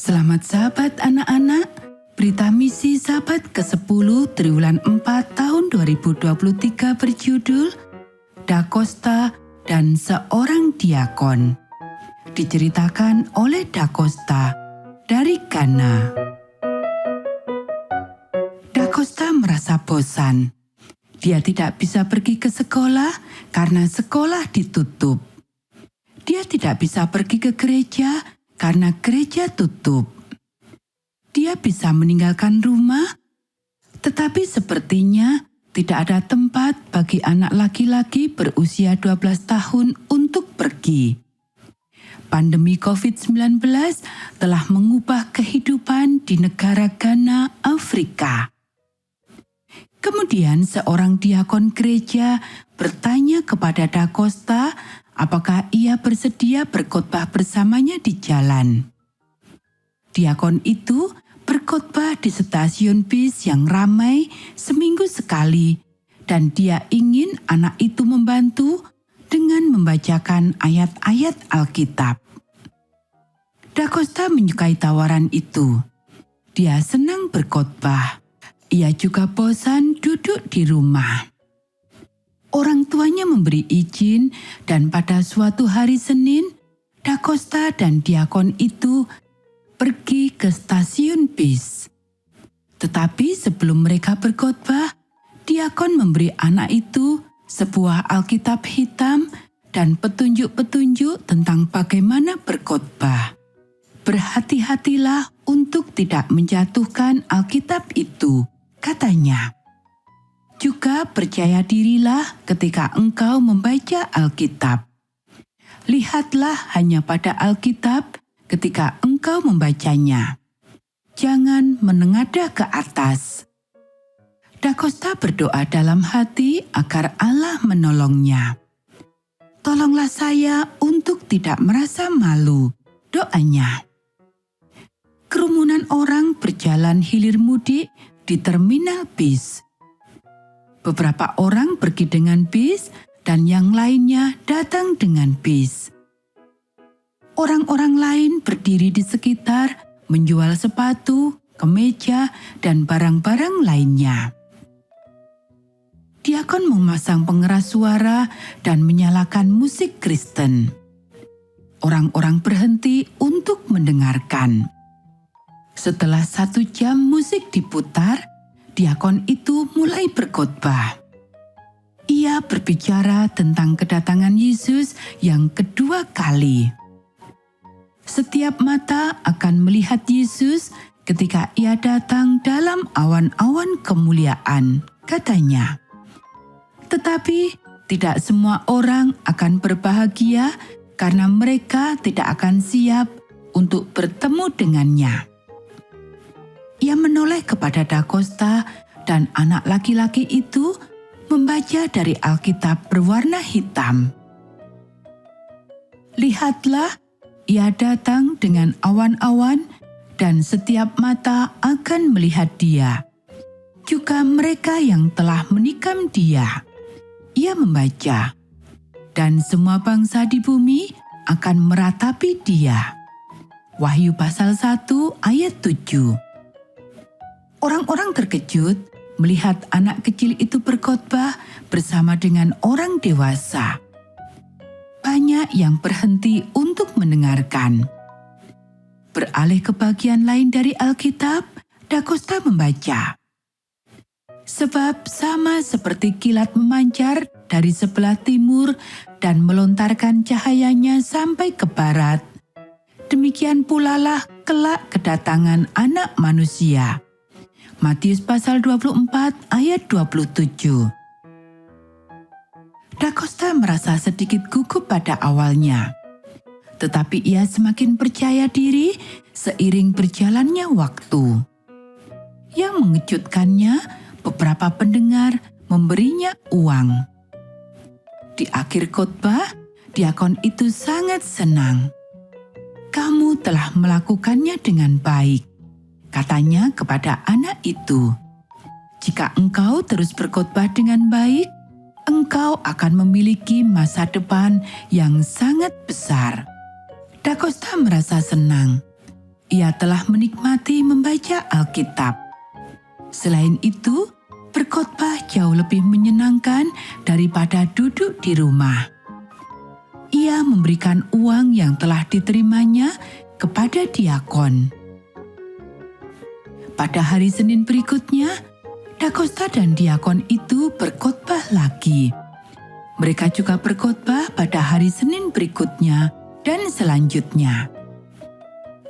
Selamat sahabat anak-anak, berita misi sahabat ke-10 triwulan 4 tahun 2023 berjudul Da Costa dan Seorang Diakon. Diceritakan oleh Da Costa dari Ghana. Da Costa merasa bosan. Dia tidak bisa pergi ke sekolah karena sekolah ditutup. Dia tidak bisa pergi ke gereja karena gereja tutup. Dia bisa meninggalkan rumah, tetapi sepertinya tidak ada tempat bagi anak laki-laki berusia 12 tahun untuk pergi. Pandemi COVID-19 telah mengubah kehidupan di negara Ghana, Afrika. Kemudian seorang diakon gereja bertanya kepada Da Costa apakah ia bersedia berkhotbah bersamanya di jalan. Diakon itu berkhotbah di stasiun bis yang ramai seminggu sekali, dan dia ingin anak itu membantu dengan membacakan ayat-ayat Alkitab. Da Costa menyukai tawaran itu. Dia senang berkhotbah. Ia juga bosan duduk di rumah. Orang tuanya memberi izin dan pada suatu hari Senin, Da Costa dan diakon itu pergi ke stasiun bis. Tetapi sebelum mereka berkhotbah, diakon memberi anak itu sebuah Alkitab hitam dan petunjuk-petunjuk tentang bagaimana berkhotbah. Berhati-hatilah untuk tidak menjatuhkan Alkitab itu, katanya. Juga percaya dirilah ketika engkau membaca Alkitab. Lihatlah hanya pada Alkitab ketika engkau membacanya. Jangan menengadah ke atas. Da Costa berdoa dalam hati agar Allah menolongnya. Tolonglah saya untuk tidak merasa malu, doanya. Kerumunan orang berjalan hilir mudik di terminal bis. Beberapa orang pergi dengan bis dan yang lainnya datang dengan bis. Orang-orang lain berdiri di sekitar menjual sepatu, kemeja, dan barang-barang lainnya. Diakon memasang pengeras suara dan menyalakan musik Kristen. Orang-orang berhenti untuk mendengarkan. Setelah 1 jam musik diputar, diakon itu mulai berkhotbah. Ia berbicara tentang kedatangan Yesus yang kedua kali. Setiap mata akan melihat Yesus ketika ia datang dalam awan-awan kemuliaan, katanya. Tetapi tidak semua orang akan berbahagia karena mereka tidak akan siap untuk bertemu dengannya. Ia menoleh kepada Da Costa dan anak laki-laki itu membaca dari Alkitab berwarna hitam. Lihatlah, ia datang dengan awan-awan dan setiap mata akan melihat dia. Juga mereka yang telah menikam dia. Ia membaca, dan semua bangsa di bumi akan meratapi dia. Wahyu pasal 1 ayat 7. Orang-orang terkejut melihat anak kecil itu berkhotbah bersama dengan orang dewasa. Banyak yang berhenti untuk mendengarkan. Beralih ke bagian lain dari Alkitab, Da Costa membaca. Sebab sama seperti kilat memancar dari sebelah timur dan melontarkan cahayanya sampai ke barat, demikian pula lah kelak kedatangan Anak Manusia. Matius pasal 24 ayat 27. Da Costa merasa sedikit gugup pada awalnya. Tetapi ia semakin percaya diri seiring berjalannya waktu. Yang mengejutkannya, beberapa pendengar memberinya uang. Di akhir khotbah, diakon itu sangat senang. Kamu telah melakukannya dengan baik, katanya kepada anak itu. Jika engkau terus berkhotbah dengan baik, engkau akan memiliki masa depan yang sangat besar. Da Costa merasa senang. ia telah menikmati membaca Alkitab. Selain itu, berkhotbah jauh lebih menyenangkan daripada duduk di rumah. Ia memberikan uang yang telah diterimanya kepada diakon. Pada hari Senin berikutnya, Da Costa dan diakon itu berkhotbah lagi. Mereka juga berkhotbah pada hari Senin berikutnya dan selanjutnya.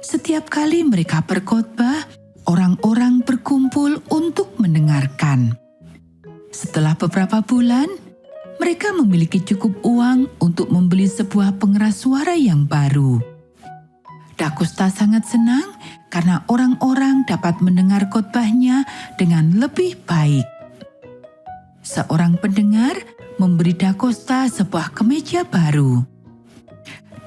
Setiap kali mereka berkhotbah, orang-orang berkumpul untuk mendengarkan. Setelah beberapa bulan, mereka memiliki cukup uang untuk membeli sebuah pengeras suara yang baru. Da Costa sangat senang karena orang-orang dapat mendengar khotbahnya dengan lebih baik. Seorang pendengar memberi Da Costa sebuah kemeja baru.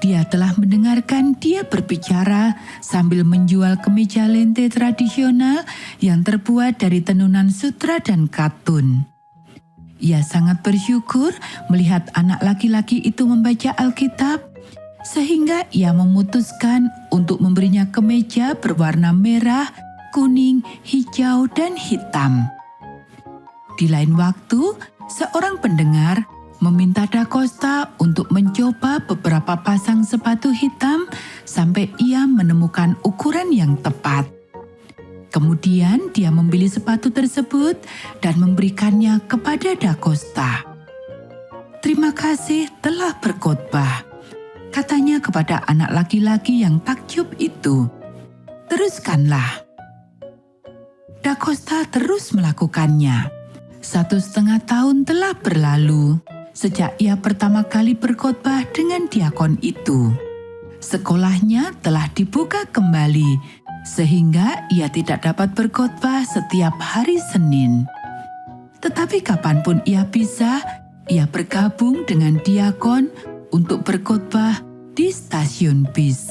Dia telah mendengarkan dia berbicara sambil menjual kemeja lente tradisional yang terbuat dari tenunan sutra dan katun. Ia sangat bersyukur melihat anak laki-laki itu membaca Alkitab, sehingga ia memutuskan untuk memberinya kemeja berwarna merah, kuning, hijau, dan hitam. Di lain waktu, seorang pendengar meminta Da Costa untuk mencoba beberapa pasang sepatu hitam sampai ia menemukan ukuran yang tepat. Kemudian dia membeli sepatu tersebut dan memberikannya kepada Da Costa. "Terima kasih telah berkhotbah," katanya kepada anak laki-laki yang takjub itu. "Teruskanlah." Da Costa terus melakukannya. 1,5 tahun telah berlalu sejak ia pertama kali berkhotbah dengan diakon itu. Sekolahnya telah dibuka kembali, sehingga ia tidak dapat berkhotbah setiap hari Senin. Tetapi kapanpun ia bisa, ia bergabung dengan diakon untuk berkhotbah di stasiun bis.